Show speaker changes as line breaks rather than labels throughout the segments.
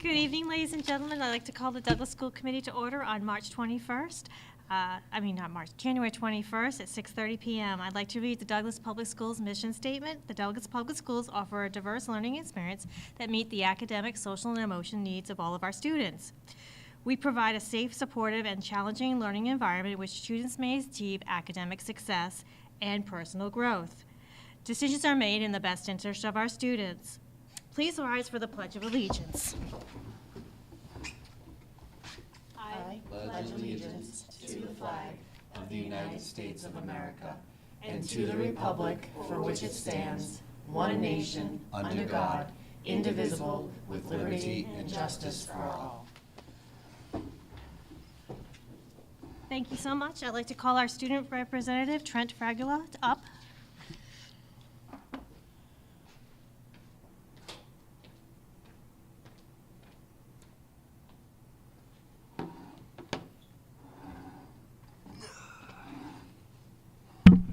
Good evening, ladies and gentlemen. I'd like to call the Douglas School Committee to order on March 21st. January 21st at 6:30 p.m. I'd like to read the Douglas Public Schools mission statement. The Douglas Public Schools offer a diverse learning experience that meet the academic, social, and emotional needs of all of our students. We provide a safe, supportive, and challenging learning environment in which students may achieve academic success and personal growth. Decisions are made in the best interest of our students. Please rise for the Pledge of Allegiance.
I pledge allegiance to the flag of the United States of America and to the republic for which it stands, one nation, under God, indivisible, with liberty and justice for all.
Thank you so much. I'd like to call our student representative, Trent Fragula, up.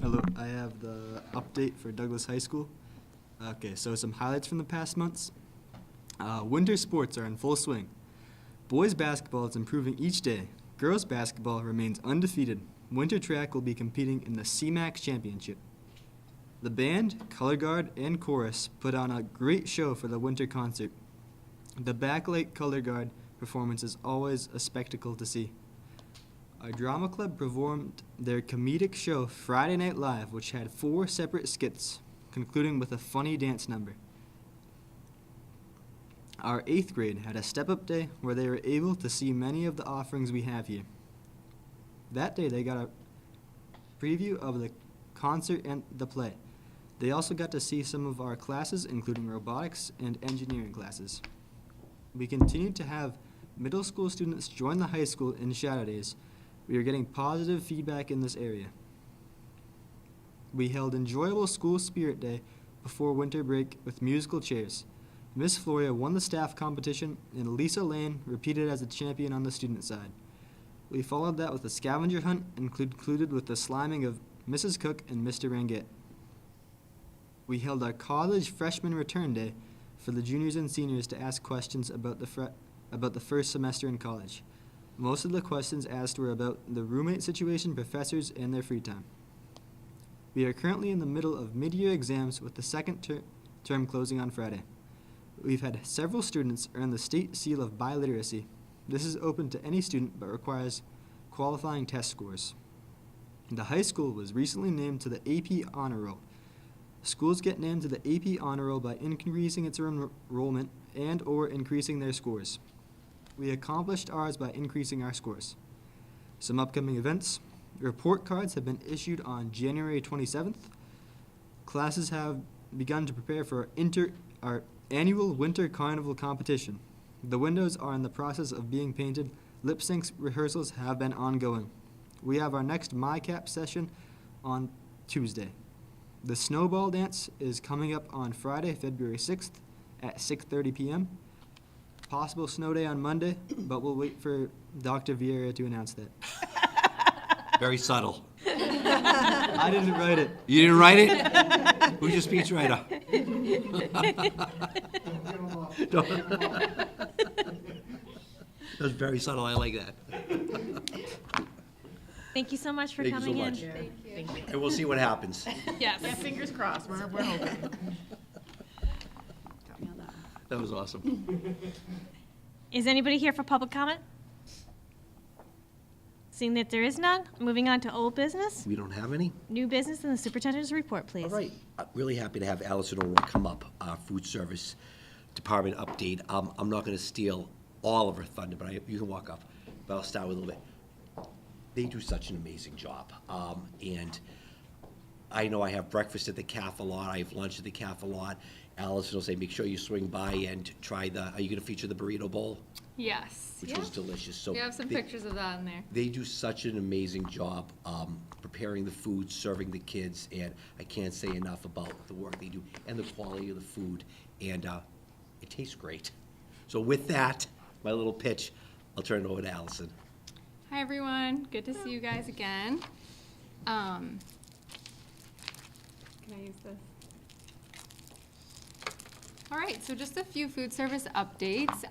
Hello, I have the update for Douglas High School. Okay, so some highlights from the past months. Winter sports are in full swing. Boys basketball is improving each day. Girls basketball remains undefeated. Winter track will be competing in the CMAX Championship. The band, color guard, and chorus put on a great show for the winter concert. The backlight color guard performance is always a spectacle to see. Our drama club performed their comedic show Friday Night Live, which had 4 separate skits, concluding with a funny dance number. Our 8th grade had a step-up day where they were able to see many of the offerings we have here. That day they got a preview of the concert and the play. They also got to see some of our classes, including robotics and engineering classes. We continued to have middle school students join the high school in shadow days. We are getting positive feedback in this area. We held enjoyable school spirit day before winter break with musical chairs. Miss Floria won the staff competition, and Lisa Lane repeated as a champion on the student side. We followed that with a scavenger hunt and concluded with the sliming of Mrs. Cook and Mr. Ranget. We held our college freshman return day for the juniors and seniors to ask questions about the first semester in college. Most of the questions asked were about the roommate situation, professors, and their free time. We are currently in the middle of mid-year exams with the second term closing on Friday. We've had several students earn the state seal of biliteracy. This is open to any student but requires qualifying test scores. The high school was recently named to the AP Honor Roll. Schools get named to the AP Honor Roll by increasing its enrollment and or increasing their scores. We accomplished ours by increasing our scores. Some upcoming events. Report cards have been issued on January 27th. Classes have begun to prepare for our annual Winter Carnival competition. The windows are in the process of being painted. Lip sync rehearsals have been ongoing. We have our next MyCap session on Tuesday. The snowball dance is coming up on Friday, February 6th at 6:30 p.m. Possible snow day on Monday, but we'll wait for Dr. Vieira to announce that.
Very subtle.
I didn't write it.
You didn't write it? Who's your speech writer? That was very subtle. I like that.
Thank you so much for
Thank you so
coming in.
much.
Thank you.
And we'll see what happens.
Yes.
Yeah, fingers crossed, we're hoping.
That was awesome.
Is anybody here for public comment? Seeing that there is none, moving on to old business.
We don't have any?
New business and the superintendent's report, please.
All right. Really happy to have Allison O'Rourke come up, our food service department update. I'm not going to steal all of her thunder, but you can walk up. But I'll start with a little bit. They do such an amazing job. And I know I have breakfast at the CAF a lot. I have lunch at the CAF a lot. Allison will say, make sure you swing by and try are you going to feature the burrito bowl?
Yes.
Which was delicious. So
We have some pictures of that in there.
They do such an amazing job preparing the food, serving the kids, and I can't say enough about the work they do and the quality of the food, and it tastes great. So with that, my little pitch, I'll turn it over to Allison.
Hi, everyone. Good to see you guys again. Can I use this? All right, so just a few food service updates.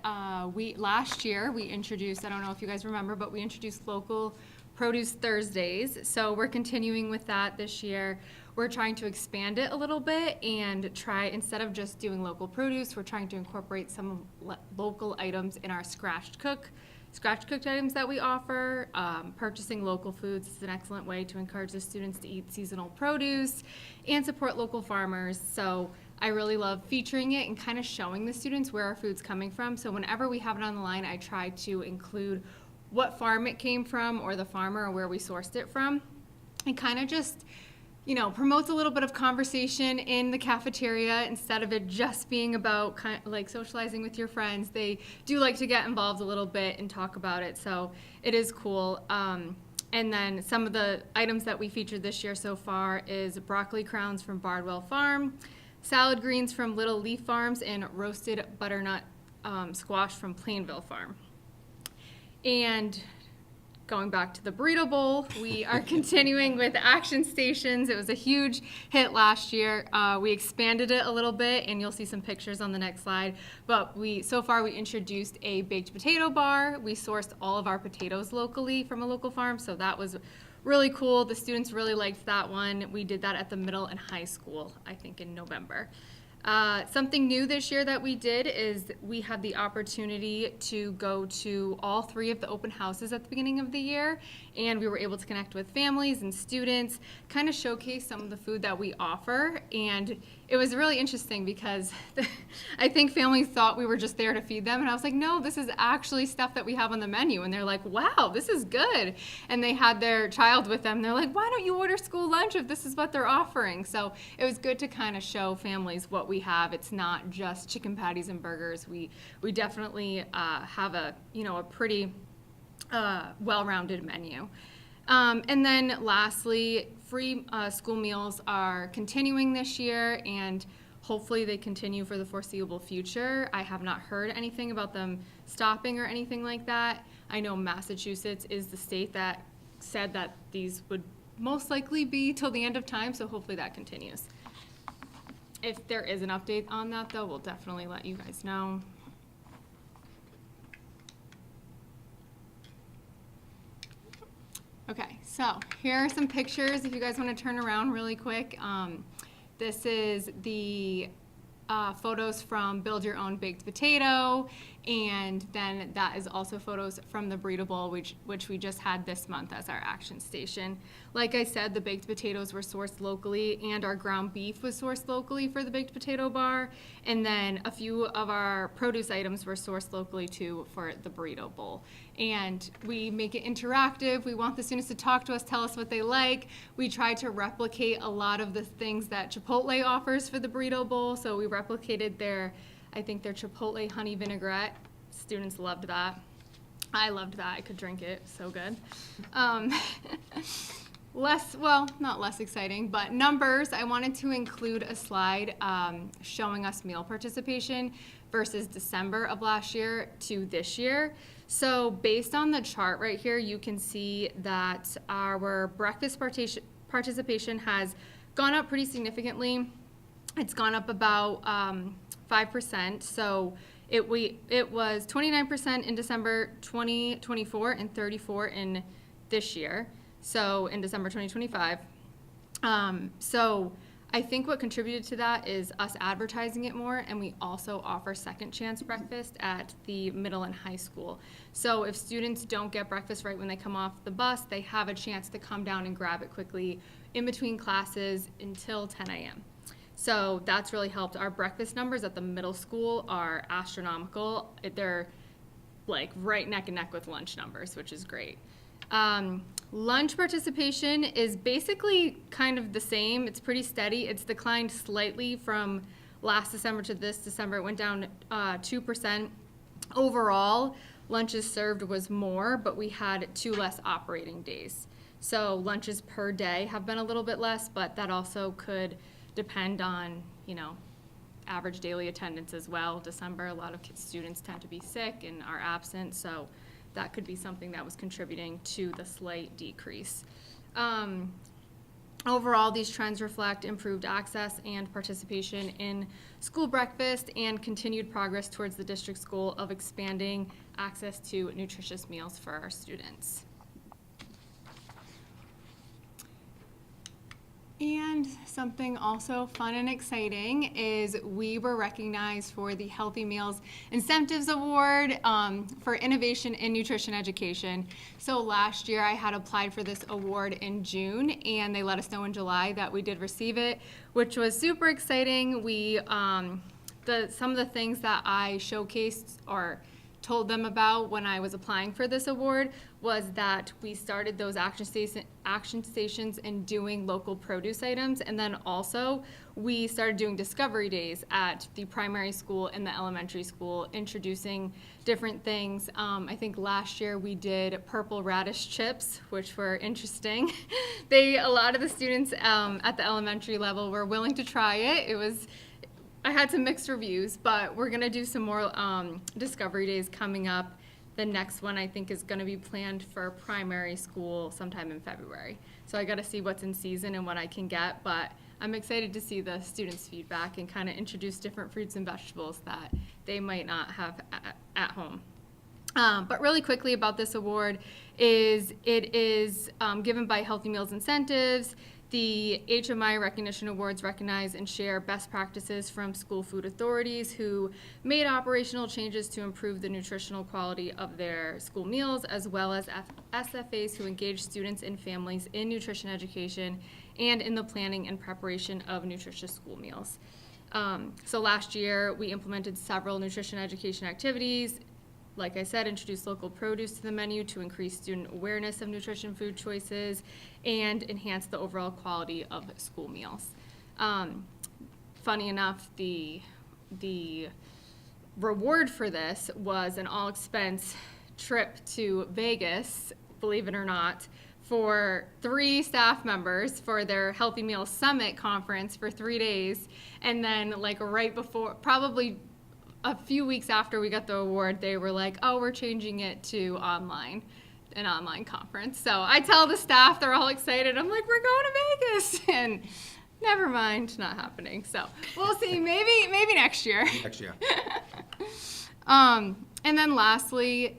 Last year, we introduced, I don't know if you guys remember, but we introduced local produce Thursdays. So we're continuing with that this year. We're trying to expand it a little bit and try, instead of just doing local produce, we're trying to incorporate some local items in our scratch cooked items that we offer. Purchasing local foods is an excellent way to encourage the students to eat seasonal produce and support local farmers. So I really love featuring it and kind of showing the students where our food's coming from. So whenever we have it on the line, I try to include what farm it came from or the farmer or where we sourced it from. It kind of just, promotes a little bit of conversation in the cafeteria instead of it just being about kind of like socializing with your friends. They do like to get involved a little bit and talk about it, so it is cool. And then some of the items that we featured this year so far is broccoli crowns from Bardwell Farm, salad greens from Little Leaf Farms, and roasted butternut squash from Plainville Farm. And going back to the Burrito Bowl, we are continuing with action stations. It was a huge hit last year. We expanded it a little bit, and you'll see some pictures on the next slide. But so far we introduced a baked potato bar. We sourced all of our potatoes locally from a local farm, so that was really cool. The students really liked that one. We did that at the middle and high school, I think in November. Something new this year that we did is we had the opportunity to go to all 3 of the open houses at the beginning of the year, and we were able to connect with families and students, kind of showcase some of the food that we offer. And it was really interesting because I think families thought we were just there to feed them, and I was like, no, this is actually stuff that we have on the menu. And they're like, wow, this is good. And they had their child with them. They're like, why don't you order school lunch if this is what they're offering? So it was good to kind of show families what we have. It's not just chicken patties and burgers. We definitely have a pretty well-rounded menu. And then lastly, free school meals are continuing this year, and hopefully they continue for the foreseeable future. I have not heard anything about them stopping or anything like that. I know Massachusetts is the state that said that these would most likely be till the end of time, so hopefully that continues. If there is an update on that, though, we'll definitely let you guys know. Okay, so here are some pictures if you guys want to turn around really quick. This is the photos from Build Your Own Baked Potato, and then that is also photos from the Burrito Bowl, which we just had this month as our action station. Like I said, the baked potatoes were sourced locally, and our ground beef was sourced locally for the baked potato bar, and then a few of our produce items were sourced locally too for the Burrito Bowl. And we make it interactive. We want the students to talk to us, tell us what they like. We try to replicate a lot of the things that Chipotle offers for the Burrito Bowl. So we replicated their Chipotle honey vinaigrette. Students loved that. I loved that. I could drink it. So good. Not less exciting, but numbers. I wanted to include a slide showing us meal participation versus December of last year to this year. So based on the chart right here, you can see that our breakfast participation has gone up pretty significantly. It's gone up about 5%. So it was 29% in December 2024 and 34% in this year. So in December 2025. So I think what contributed to that is us advertising it more, and we also offer second chance breakfast at the middle and high school. So if students don't get breakfast right when they come off the bus, they have a chance to come down and grab it quickly in between classes until 10 a.m. So that's really helped. Our breakfast numbers at the middle school are astronomical. They're like right neck and neck with lunch numbers, which is great. Lunch participation is basically kind of the same. It's pretty steady. It's declined slightly from last December to this December. It went down 2%. Overall, lunches served was more, but we had 2 less operating days. So lunches per day have been a little bit less, but that also could depend on, average daily attendance as well. December, a lot of students tend to be sick and are absent, so that could be something that was contributing to the slight decrease. Overall, these trends reflect improved access and participation in school breakfast and continued progress towards the district's goal of expanding access to nutritious meals for our students. And something also fun and exciting is we were recognized for the Healthy Meals Incentives Award for Innovation in Nutrition Education. So last year I had applied for this award in June, and they let us know in July that we did receive it, which was super exciting. We some of the things that I showcased or told them about when I was applying for this award was that we started those action stations and doing local produce items, and then also we started doing discovery days at the primary school and the elementary school, introducing different things. I think last year we did purple radish chips, which were interesting. A lot of the students at the elementary level were willing to try it. I had some mixed reviews, but we're gonna do some more discovery days coming up. The next one I think is gonna be planned for primary school sometime in February. So I gotta see what's in season and what I can get, but I'm excited to see the students' feedback and kind of introduce different fruits and vegetables that they might not have at home. But really quickly about this award is it is given by Healthy Meals Incentives. The HMI Recognition Awards recognize and share best practices from school food authorities who made operational changes to improve the nutritional quality of their school meals, as well as SFAs who engage students and families in nutrition education and in the planning and preparation of nutritious school meals. So last year, we implemented several nutrition education activities. Like I said, introduce local produce to the menu to increase student awareness of nutrition food choices and enhance the overall quality of school meals. Funny enough, the reward for this was an all-expense trip to Vegas, believe it or not, for 3 staff members for their Healthy Meals Summit conference for 3 days. And then like right before, probably a few weeks after we got the award, they were like, oh, we're changing it to an online conference. So I tell the staff, they're all excited. I'm like, we're going to Vegas. And never mind, not happening. So we'll see, maybe next year.
Next year.
And then lastly,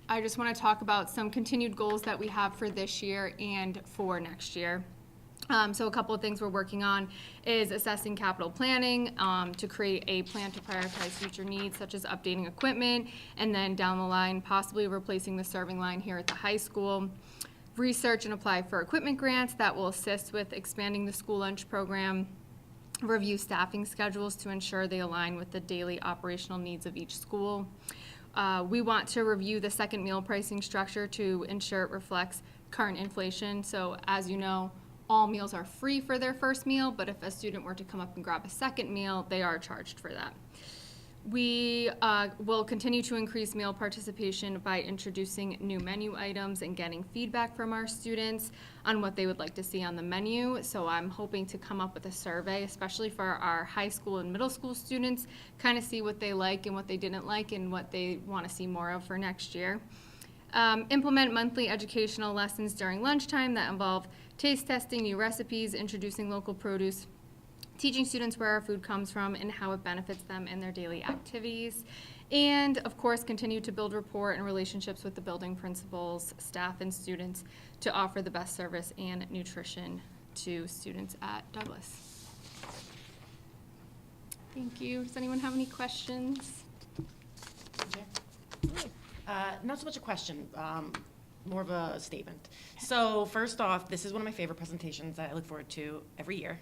I just want to talk about some continued goals that we have for this year and for next year. So a couple of things we're working on is assessing capital planning to create a plan to prioritize future needs, such as updating equipment, and then down the line, possibly replacing the serving line here at the high school. Research and apply for equipment grants that will assist with expanding the school lunch program. Review staffing schedules to ensure they align with the daily operational needs of each school. We want to review the second meal pricing structure to ensure it reflects current inflation. So as you know, all meals are free for their first meal, but if a student were to come up and grab a second meal, they are charged for that. We will continue to increase meal participation by introducing new menu items and getting feedback from our students on what they would like to see on the menu. So I'm hoping to come up with a survey, especially for our high school and middle school students, kind of see what they like and what they didn't like and what they want to see more of for next year. Implement monthly educational lessons during lunchtime that involve taste testing new recipes, introducing local produce, teaching students where our food comes from and how it benefits them in their daily activities. And of course, continue to build rapport and relationships with the building principals, staff, and students to offer the best service and nutrition to students at Douglas. Thank you. Does anyone have any questions?
Not so much a question, more of a statement. So first off, this is one of my favorite presentations that I look forward to every year.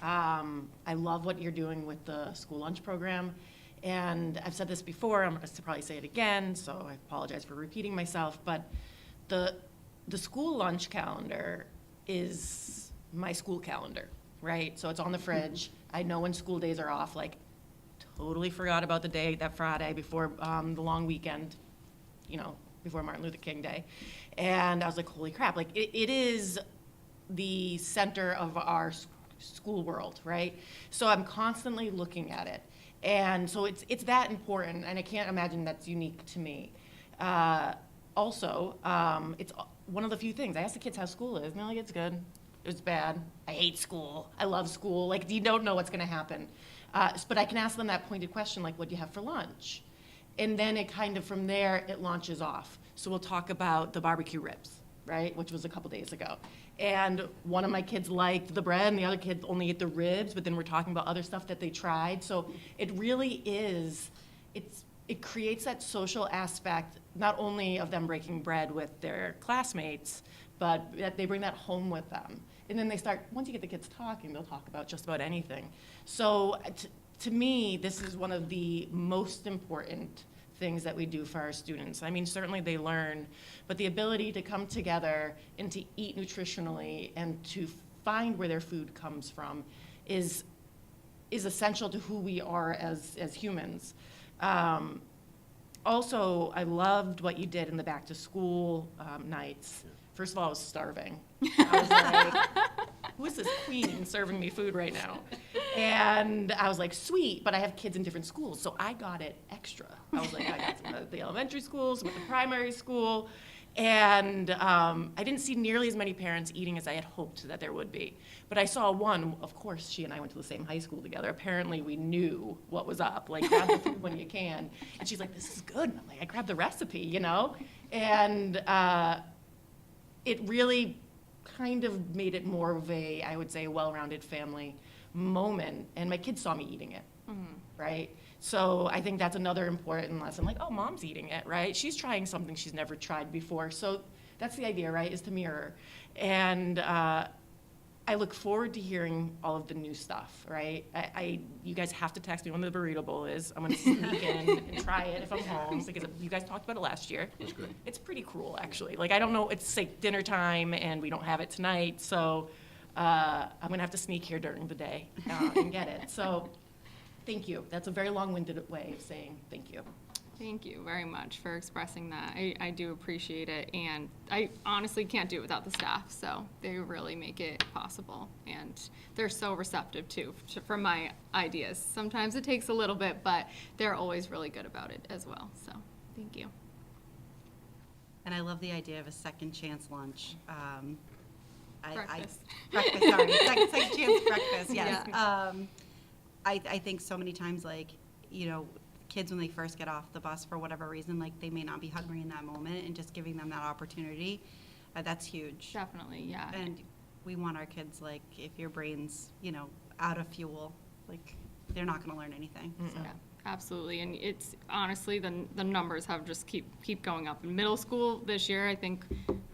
I love what you're doing with the school lunch program. And I've said this before, I'm going to probably say it again, so I apologize for repeating myself, but the school lunch calendar is my school calendar, right? So it's on the fridge. I know when school days are off, like totally forgot about the day, that Friday before the long weekend, you know, before Martin Luther King Day. And I was like, holy crap, like it is the center of our school world, right? So I'm constantly looking at it. And so it's that important, and I can't imagine that's unique to me. Also, it's one of the few things. I asked the kids how school is, and they're like, it's good. It was bad. I hate school. I love school. Like, you don't know what's going to happen. But I can ask them that pointed question, like, what do you have for lunch? And then it kind of, from there, it launches off. So we'll talk about the barbecue ribs, right, which was a couple days ago. And one of my kids liked the bread, and the other kid only ate the ribs, but then we're talking about other stuff that they tried. So it really is, it creates that social aspect, not only of them breaking bread with their classmates, but that they bring that home with them. And then they start, once you get the kids talking, they'll talk about just about anything. So to me, this is one of the most important things that we do for our students. I mean, certainly they learn, but the ability to come together and to eat nutritionally and to find where their food comes from is essential to who we are as humans. Also, I loved what you did in the back to school nights. First of all, I was starving. I was like, who is this queen serving me food right now? And I was like, sweet, but I have kids in different schools, so I got it extra. I was like, I got some at the elementary school, some at the primary school, and I didn't see nearly as many parents eating as I had hoped that there would be. But I saw one, of course, she and I went to the same high school together. Apparently, we knew what was up, like, grab the food when you can. And she's like, this is good. And I'm like, I grabbed the recipe, you know? And it really kind of made it more of a, I would say, a well-rounded family moment. And my kids saw me eating it, right? So I think that's another important lesson. Like, oh, mom's eating it, right? She's trying something she's never tried before. So that's the idea, right, is to mirror. And I look forward to hearing all of the new stuff, right? You guys have to text me when the burrito bowl is. I'm going to sneak in and try it if I'm home, because you guys talked about it last year.
That's good.
It's pretty cruel, actually. Like, I don't know, it's like dinner time, and we don't have it tonight, so I'm going to have to sneak here during the day and get it. So thank you. That's a very long-winded way of saying thank you.
Thank you very much for expressing that. I do appreciate it, and I honestly can't do it without the staff, so they really make it possible. And they're so receptive, too, for my ideas. Sometimes it takes a little bit, but they're always really good about it as well, so thank you.
And I love the idea of a second chance lunch.
Breakfast.
Breakfast, sorry. Second chance breakfast, yes.
Yeah.
I think so many times, like, you know, kids, when they first get off the bus for whatever reason, like, they may not be hungry in that moment, and just giving them that opportunity, that's huge.
Definitely, yeah.
And we want our kids, like, if your brain's, you know, out of fuel, like, they're not going to learn anything. So.
Yeah, absolutely, and it's honestly the numbers have just keep going up. In middle school this year, I think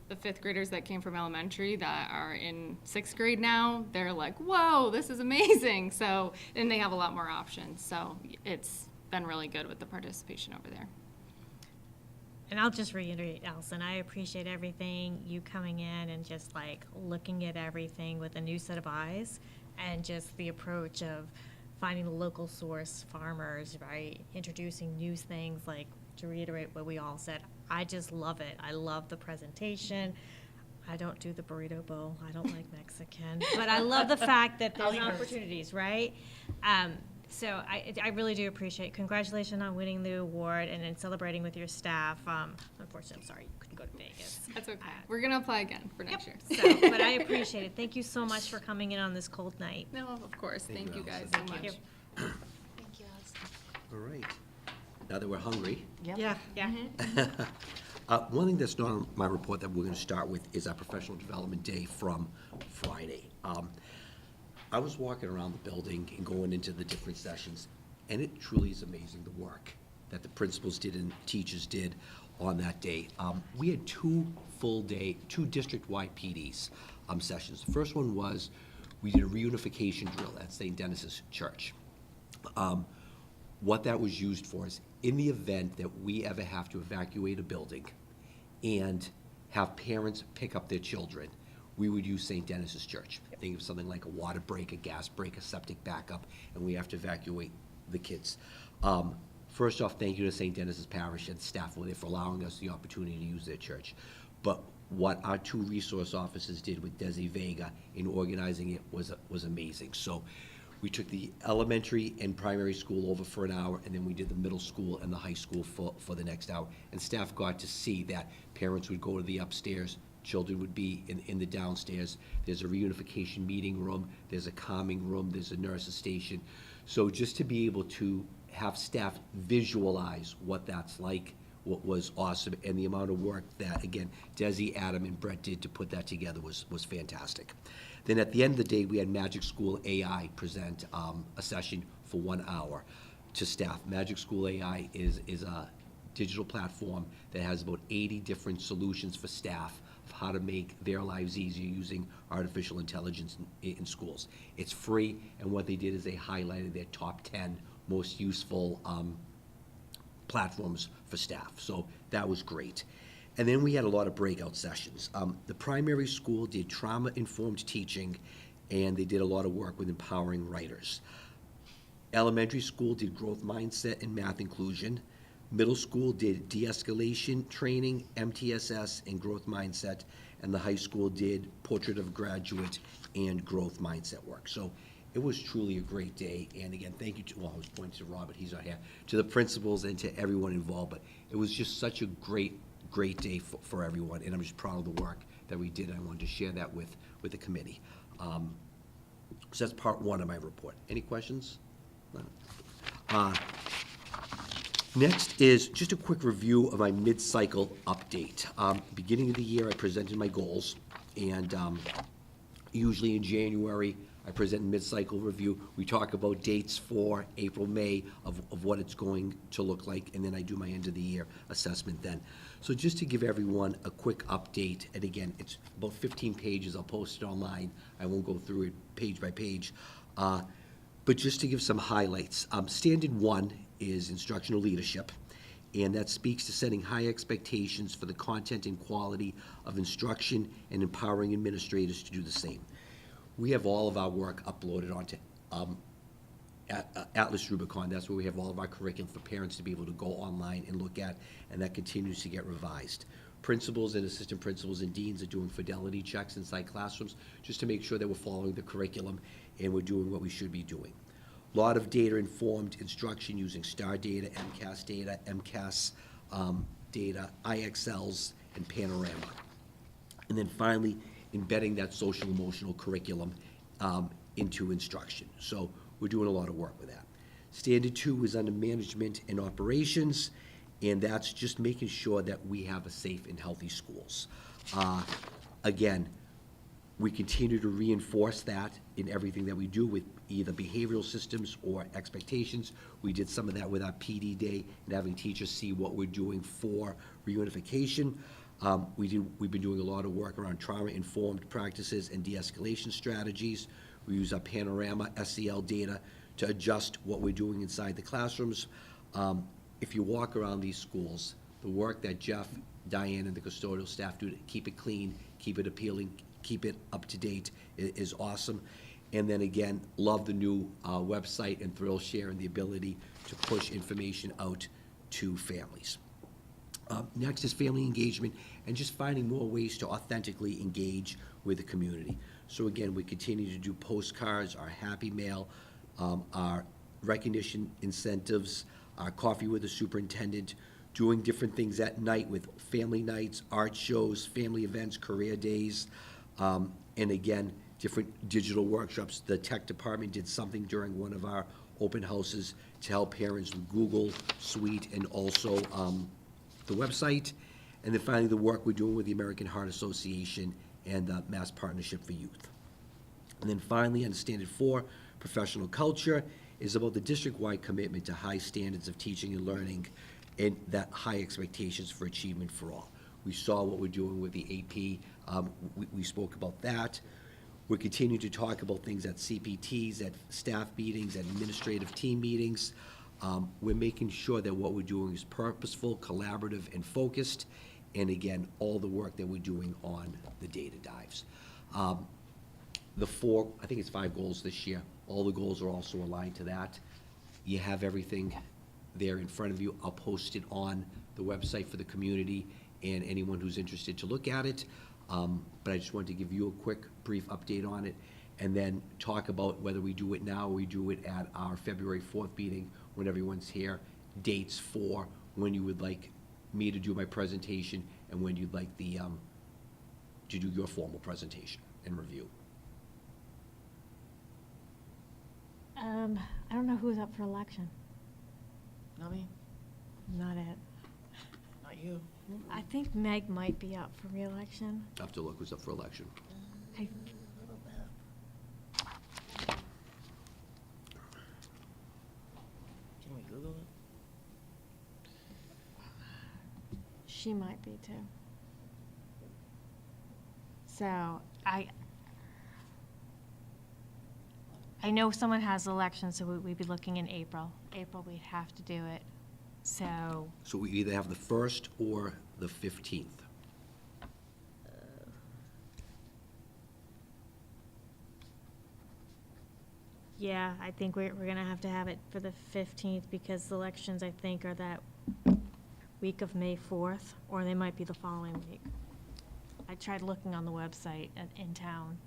the fifth graders that came from elementary that are in sixth grade now, they're like, whoa, this is amazing. So, and they have a lot more options. So it's been really good with the participation over there.
And I'll just reiterate, Allison, I appreciate everything, you coming in and just like looking at everything with a new set of eyes, and just the approach of finding the local source farmers, right? Introducing new things, like to reiterate what we all said. I just love it. I love the presentation. I don't do the burrito bowl. I don't like Mexican. But I love the fact that there's opportunities, right? So I really do appreciate it. Congratulations on winning the award and then celebrating with your staff. Unfortunately, I'm sorry you couldn't go to Vegas.
That's okay. We're going to apply again for next year.
So, but I appreciate it. Thank you so much for coming in on this cold night.
No, of course. Thank you guys
Allison.
so much.
you.
Thank you, Allison.
All right. Now that we're hungry,
Yeah.
Yeah.
one thing that's not on my report that we're going to start with is our professional development day from Friday. I was walking around the building and going into the different sessions, and it truly is amazing the work that the principals did and teachers did on that day. We had two district-wide PDs sessions. The first one was, we did a reunification drill at St. Dennis's Church. What that was used for is, in the event that we ever have to evacuate a building and have parents pick up their children, we would use St. Dennis's Church. Think of something like a water break, a gas break, a septic backup, and we have to evacuate the kids. First off, thank you to St. Dennis's Parish and staff over there for allowing us the opportunity to use their church. But what our two resource officers did with Desi Vega in organizing it was amazing. So we took the elementary and primary school over for an hour, and then we did the middle school and the high school for the next hour. And staff got to see that parents would go to the upstairs children would be in the downstairs. There's a reunification meeting room, there's a calming room, there's a nurse's station. So just to be able to have staff visualize what that's like, what was awesome, and the amount of work that, again, Desi, Adam, and Brett did to put that together was fantastic. Then at the end of the day, we had Magic School AI present a session for 1 hour to staff. Magic School AI is a digital platform that has about 80 different solutions for staff of how to make their lives easier using artificial intelligence in schools. It's free, and what they did is they highlighted their top 10 most useful platforms for staff. So that was great. And then we had a lot of breakout sessions. The primary school did trauma-informed teaching, and they did a lot of work with empowering writers. Elementary school did growth mindset and math inclusion. Middle school did de-escalation training, MTSS, and growth mindset. And the high school did portrait of graduate and growth mindset work. So it was truly a great day. And again, thank you to, well, I was pointing to Robert, he's not here, to the principals and to everyone involved. But it was just such a great day for everyone. And I'm just proud of the work that we did. I wanted to share that with the committee. So that's part one of my report. Any questions? No. Next is just a quick review of my mid-cycle update. Beginning of the year, I presented my goals, and usually in January, I present a mid-cycle review. We talk about dates for April, May of what it's going to look like, and then I do my end-of-the-year assessment then. So just to give everyone a quick update, and again, it's about 15 pages. I'll post it online. I won't go through it page by page. But just to give some highlights, standard one is instructional leadership, and that speaks to setting high expectations for the content and quality of instruction and empowering administrators to do the same. We have all of our work uploaded onto Atlas Rubicon. That's where we have all of our curriculum for parents to be able to go online and look at, and that continues to get revised. Principals and assistant principals and deans are doing fidelity checks inside classrooms just to make sure that we're following the curriculum and we're doing what we should be doing. A lot of data-informed instruction using STAR data, MCAS data, MCAS data, IXLs, and Panorama. And then finally, embedding that social emotional curriculum into instruction. So we're doing a lot of work with that. Standard 2 is under management and operations, and that's just making sure that we have a safe and healthy schools. Again, we continue to reinforce that in everything that we do with either behavioral systems or expectations. We did some of that with our PD day and having teachers see what we're doing for reunification. We've been doing a lot of work around trauma-informed practices and de-escalation strategies. We use our Panorama SEL data to adjust what we're doing inside the classrooms. If you walk around these schools, the work that Jeff, Diane, and the custodial staff do to keep it clean, keep it appealing, keep it up to date is awesome. And then again, love the new website and ThrillShare and the ability to push information out to families. Next is family engagement and just finding more ways to authentically engage with the community. So again, we continue to do postcards, our happy mail, our recognition incentives, our coffee with the superintendent, doing different things at night with family nights, art shows, family events, career days, and again, different digital workshops. The tech department did something during one of our open houses to help parents with Google Suite and also the website. And then finally, the work we're doing with the American Heart Association and the Mass Partnership for Youth. And then finally, under Standard 4, professional culture is about the district-wide commitment to high standards of teaching and learning and that high expectations for achievement for all. We saw what we're doing with the AP. We spoke about that. We're continuing to talk about things at CPTs, at staff meetings, at administrative team meetings. We're making sure that what we're doing is purposeful, collaborative, and focused. And again, all the work that we're doing on the data dives. The 4, I think it's 5 goals this year. All the goals are also aligned to that. You have everything there in front of you. I'll post it on the website for the community and anyone who's interested to look at it. But I just wanted to give you a quick, brief update on it and then talk about whether we do it now or we do it at our February 4th meeting when everyone's here, dates for when you would like me to do my presentation and when you'd like the to do your formal presentation and review.
I don't know who's up for election.
Not me,
Not it.
not you.
I think Meg might be up for reelection.
I have to look who's up for election.
I,
Can we Google it?
she might be too. So I know someone has elections, so we'd be looking in April. April, we'd have to do it. So,
So we either have the 1st or the 15th.
yeah, I think we're gonna have to have it for the 15th because the elections, I think, are that week of May 4th, or they might be the following week. I tried looking on the website in town.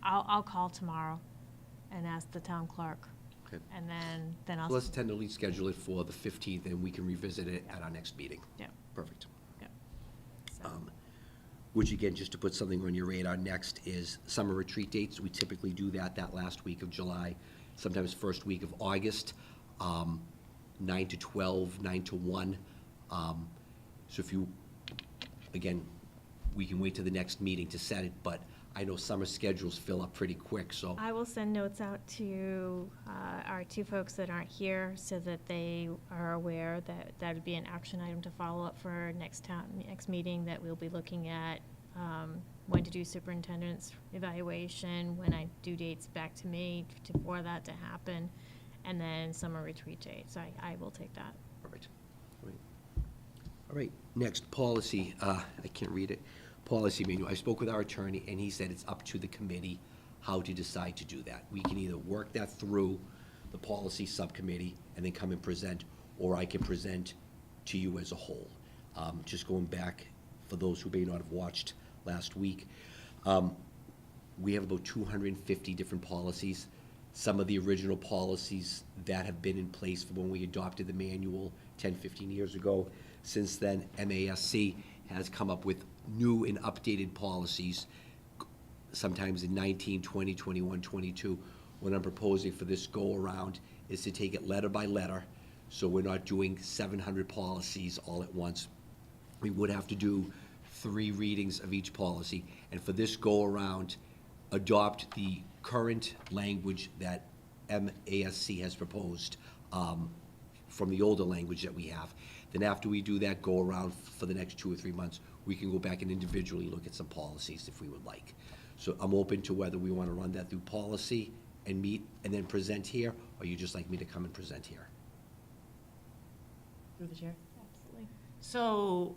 I'll call tomorrow and ask the town clerk,
Okay.
and then I'll.
Let's tentatively schedule it for the 15th, and we can revisit it at our next meeting.
Yep,
Perfect.
yep. So,
Which, again, just to put something on your radar, next is summer retreat dates. We typically do that last week of July, sometimes first week of August, 9 to 12, 9 to 1. So if you, again, we can wait till the next meeting to set it, but I know summer schedules fill up pretty quick, so.
I will send notes out to our two folks that aren't here so that they are aware that that would be an action item to follow up for next meeting, that we'll be looking at when to do superintendent's evaluation, when I due dates back to me for that to happen, and then summer retreat dates. So I will take that.
Perfect. All right, next, policy, I can't read it. Policy manual. I spoke with our attorney, and he said it's up to the committee how to decide to do that. We can either work that through the policy subcommittee and then come and present, or I can present to you as a whole. Just going back, for those who may not have watched last week, we have about 250 different policies. Some of the original policies that have been in place from when we adopted the manual 10, 15 years ago. Since then, MASC has come up with new and updated policies, sometimes in 19, 20, 21, 22. What I'm proposing for this go-around is to take it letter by letter, so we're not doing 700 policies all at once. We would have to do 3 readings of each policy, and for this go-around, adopt the current language that MASC has proposed from the older language that we have. Then after we do that go-around for the next 2 or 3 months, we can go back and individually look at some policies if we would like. So I'm open to whether we want to run that through policy and meet and then present here, or you just like me to come and present here.
Through the chair.
Absolutely.
So,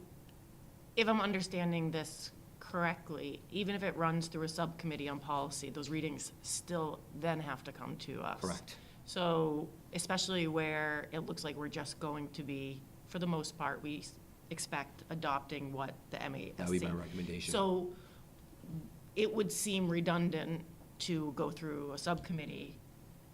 if I'm understanding this correctly, even if it runs through a subcommittee on policy, those readings still then have to come to us?
Correct.
So, especially where it looks like we're just going to be, for the most part, we expect adopting what the MASC.
That would be my recommendation.
So, it would seem redundant to go through a subcommittee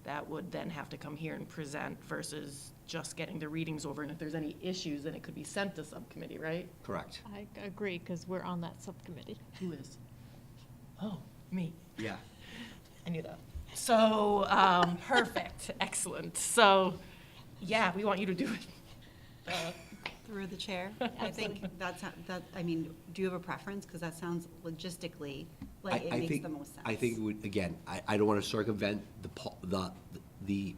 that would then have to come here and present versus just getting the readings over, and if there's any issues, then it could be sent to subcommittee, right?
Correct.
I agree, because we're on that subcommittee.
Who is? Oh, me.
Yeah.
I knew that. So, perfect, excellent. So, yeah, we want you to do it.
Through the chair, I think I mean, do you have a preference? Because that sounds logistically like it makes the most sense.
I think it would, again, I don't want to circumvent the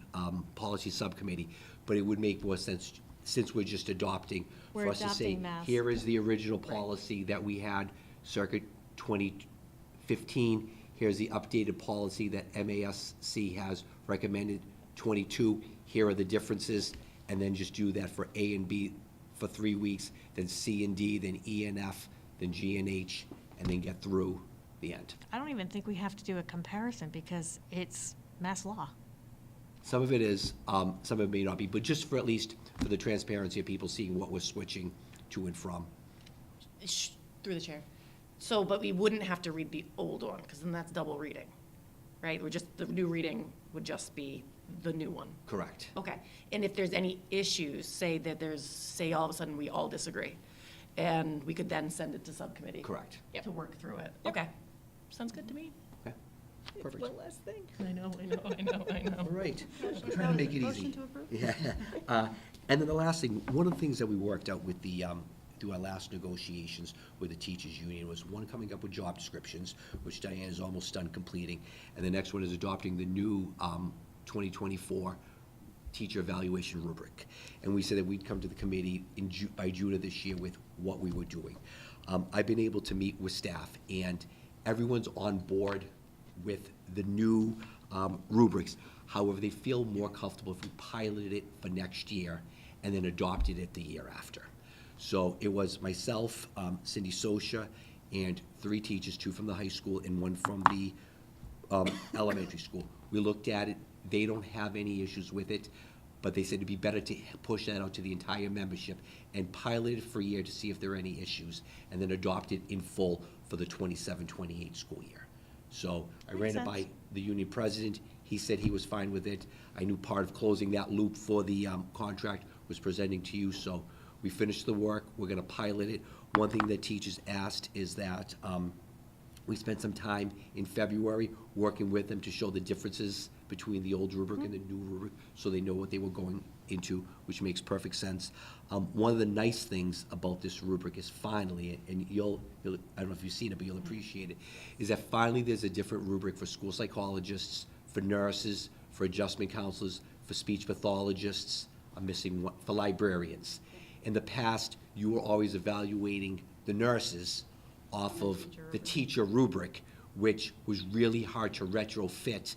policy subcommittee, but it would make more sense, since we're just adopting, for
We're
us to say,
adopting mass.
here is the original policy that we had circa 2015, here's the updated policy that MASC has recommended, 22, here are the differences, and then just do that for A and B for 3 weeks, then C and D, then E and F, then G and H, and then get through the end.
I don't even think we have to do a comparison because it's mass law.
Some of it is, some of it may not be, but just for at least for the transparency of people seeing what we're switching to and from.
Through the chair. So, but we wouldn't have to read the old one, because then that's double reading, right? The new reading would just be the new one.
Correct.
Okay, and if there's any issues, say all of a sudden we all disagree, and we could then send it to subcommittee.
Correct.
To work through it. Okay, sounds good to me.
Okay, perfect.
One last thing. I know.
All right, I'm trying to make it easy.
Motion to approve?
Yeah. And then the last thing, one of the things that we worked out with the, through our last negotiations with the teachers' union was one coming up with job descriptions, which Diane is almost done completing, and the next one is adopting the new 2024 teacher evaluation rubric. And we said that we'd come to the committee by June of this year with what we were doing. I've been able to meet with staff, and everyone's on board with the new rubrics. However, they feel more comfortable if we piloted it for next year and then adopted it the year after. So it was myself, Cindy Sosha, and 3 teachers, 2 from the high school and 1 from the elementary school. We looked at it. They don't have any issues with it, but they said it'd be better to push that out to the entire membership and pilot it for a year to see if there are any issues, and then adopt it in full for the 27-28 school year. So I ran it by the union president. He said he was fine with it. I knew part of closing that loop for the contract was presenting to you, so we finished the work. We're gonna pilot it. One thing that teachers asked is that we spent some time in February working with them to show the differences between the old rubric and the new rubric, so they know what they were going into, which makes perfect sense. One of the nice things about this rubric is finally, and you'll I don't know if you've seen it, but you'll appreciate it, is that finally there's a different rubric for school psychologists, for nurses, for adjustment counselors, for speech pathologists, I'm missing one, for librarians. In the past, you were always evaluating the nurses off of the teacher rubric, which was really hard to retrofit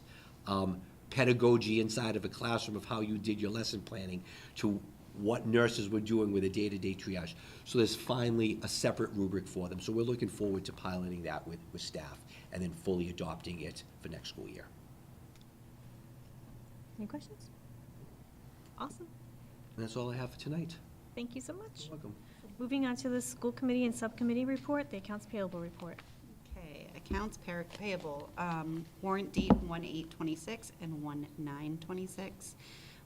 pedagogy inside of a classroom of how you did your lesson planning to what nurses were doing with a day-to-day triage. So there's finally a separate rubric for them. So we're looking forward to piloting that with staff and then fully adopting it for next school year.
Any questions? Awesome.
And that's all I have for tonight.
Thank you so much.
You're welcome.
Moving on to the school committee and subcommittee report, the accounts payable report.
Okay, accounts payable, warrant date 1/8/26 and 1/9/26.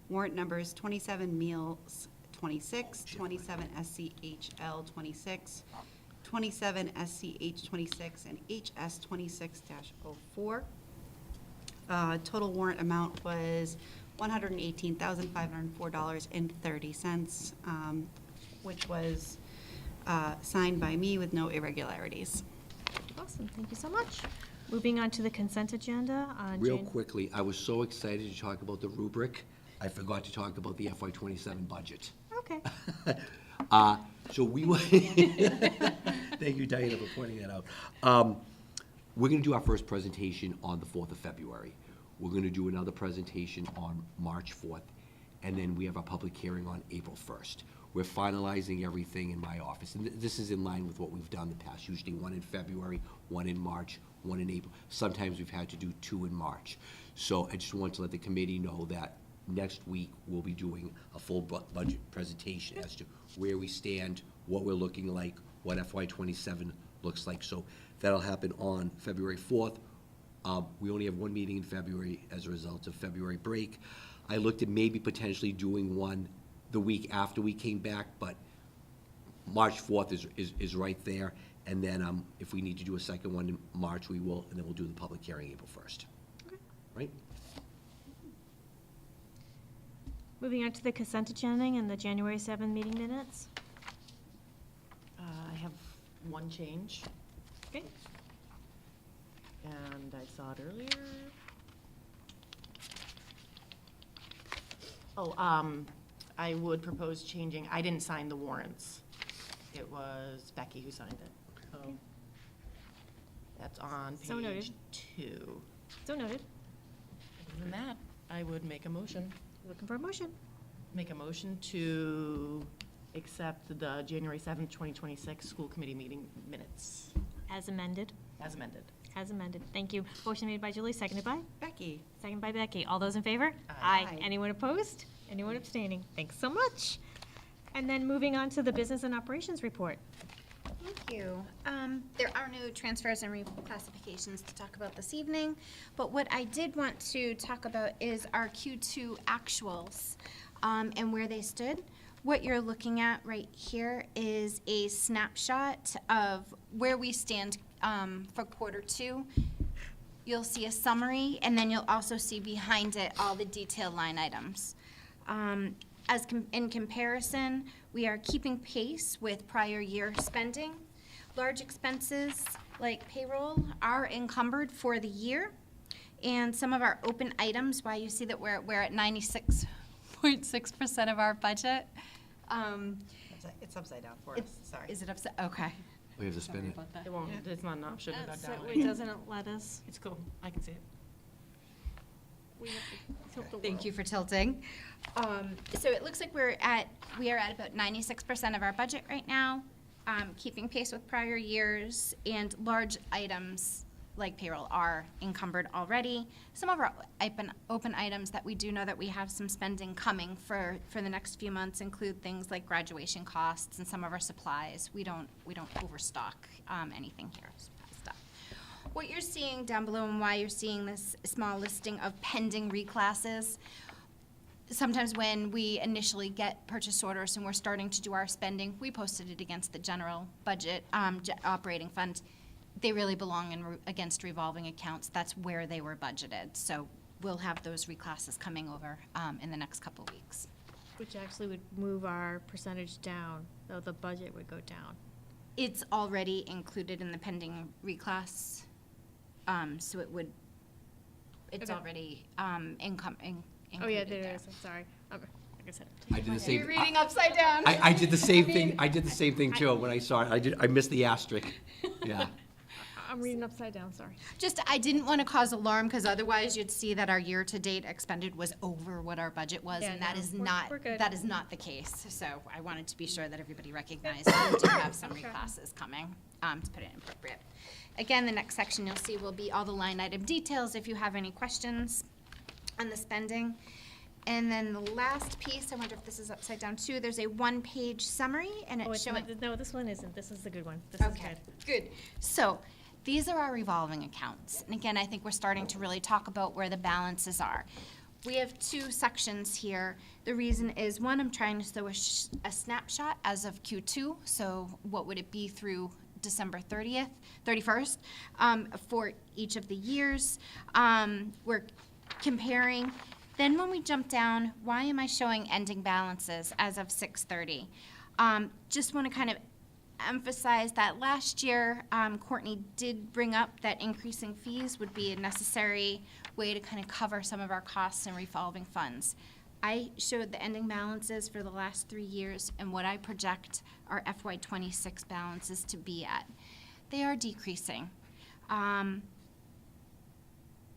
Warrant numbers 27 meals 26, 27 SCHL 26, 27 SCH 26, and HS 26-04. Total warrant amount was $118,504.30, which was signed by me with no irregularities.
Awesome, thank you so much. Moving on to the consent agenda.
Real quickly, I was so excited to talk about the rubric, I forgot to talk about the FY27 budget.
Okay.
So we will, thank you, Diana, for pointing that out. We're gonna do our first presentation on the 4th of February. We're gonna do another presentation on March 4th, and then we have our public hearing on April 1st. We're finalizing everything in my office, and this is in line with what we've done in the past, usually 1 in February, 1 in March, 1 in April. Sometimes we've had to do 2 in March. So I just want to let the committee know that next week, we'll be doing a full budget presentation as to where we stand, what we're looking like, what FY27 looks like. So that'll happen on February 4th. We only have 1 meeting in February as a result of February break. I looked at maybe potentially doing one the week after we came back, but March 4th is right there. And then if we need to do a second one in March, we will, and then we'll do the public hearing April 1st.
Okay.
Right?
Moving on to the consent agenda and the January 7 meeting minutes.
I have one change,
Okay.
and I saw it earlier. Oh, I would propose changing, I didn't sign the warrants. It was Becky who signed it. So that's on
So noted.
page 2.
So noted.
Other than that, I would make a motion.
Looking for a motion.
Make a motion to accept the January 7th, 2026 school committee meeting minutes
As amended.
as amended.
As amended. Thank you. Motion made by Julie, seconded by?
Becky?
Seconded by Becky. All those in favor?
Aye.
Anyone opposed? Anyone abstaining? Thanks so much. And then moving on to the business and operations report.
Thank you. There are no transfers and reclassifications to talk about this evening, but what I did want to talk about is our Q2 actuals and where they stood. what you're looking at right here is a snapshot of where we stand for quarter two. You'll see a summary, and then you'll also see behind it all the detailed line items. In comparison, we are keeping pace with prior year spending. Large expenses like payroll are encumbered for the year, and some of our open items, why you see that we're at 96.6% of our budget.
It's upside down for us, sorry.
Is it upset? Okay.
We have to spend it.
It won't, it's not an option to go
So
down.
it doesn't let us.
It's cool, I can see it.
We have to tilt the
Thank
world.
you for tilting. So it looks like we are at about 96% of our budget right now, keeping pace with prior years, and large items like payroll are encumbered already. Some of our open items that we do know that we have some spending coming for the next few months include things like graduation costs and some of our supplies. We don't overstock anything here. Stuff. What you're seeing down below and why you're seeing this small listing of pending reclasses, sometimes when we initially get purchase orders and we're starting to do our spending, we posted it against the general budget, operating fund. They really belong against revolving accounts. That's where they were budgeted. So we'll have those reclasses coming over in the next couple weeks.
Which actually would move our percentage down, though the budget would go down.
It's already included in the pending reclass, so it would, it's
Okay.
already included
Oh, yeah, there
there.
is, I'm sorry. Like I said.
I did the same.
You're reading upside down.
I did the same thing. I did the same thing too when I saw it. I missed the asterisk. Yeah.
I'm reading upside down, sorry.
Just, I didn't want to cause alarm, because otherwise you'd see that our year-to-date expended was over what our budget was,
Yeah,
and that
no,
is
we're-
not,
we're good.
that is not the case. So I wanted to be sure that everybody recognized that we do have some
Okay.
reclasses coming, to put it in appropriate. Again, the next section you'll see will be all the line item details if you have any questions on the spending. And then the last piece, I wonder if this is upside down too, there's a one-page summary, and
Oh,
it's
it's
showing.
not, no, this one isn't. This is the good one. This is
Okay,
good.
good. So, these are our revolving accounts. And again, I think we're starting to really talk about where the balances are. We have two sections here. The reason is, one, I'm trying to show a snapshot as of Q2, so what would it be through December 31st, for each of the years. We're comparing. Then when we jump down, why am I showing ending balances as of 6:30? Just want to kind of emphasize that last year, Courtney did bring up that increasing fees would be a necessary way to kind of cover some of our costs and revolving funds. I showed the ending balances for the last 3 years and what I project our FY26 balances to be at. They are decreasing.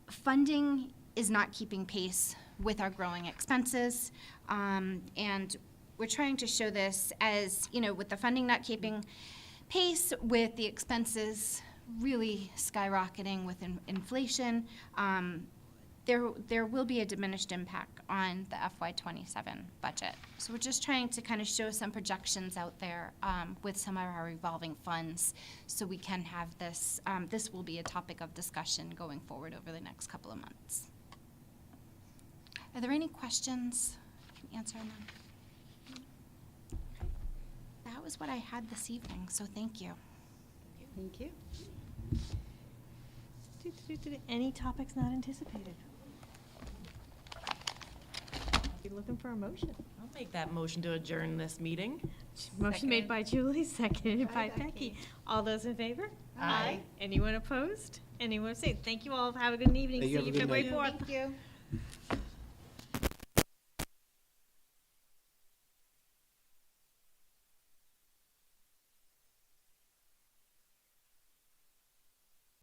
Funding is not keeping pace with our growing expenses, and we're trying to show this as, you know, with the funding not keeping pace, with the expenses really skyrocketing with inflation, there will be a diminished impact on the FY27 budget. So we're just trying to kind of show some projections out there with some of our revolving funds, so we can have this, this will be a topic of discussion going forward over the next couple of months. Are there any questions? I can answer them. That was what I had this evening, so thank you.
Thank you.
Any topics not anticipated? Be looking for a motion.
I'll make that motion to adjourn this meeting.
Motion made by Julie, seconded by Becky. All those in favor?
Aye.
Anyone opposed? Anyone abstained? Thank you all. Have a good evening.
Thank you.
See
Have
you
a good
February
night.
4th.
Thank you.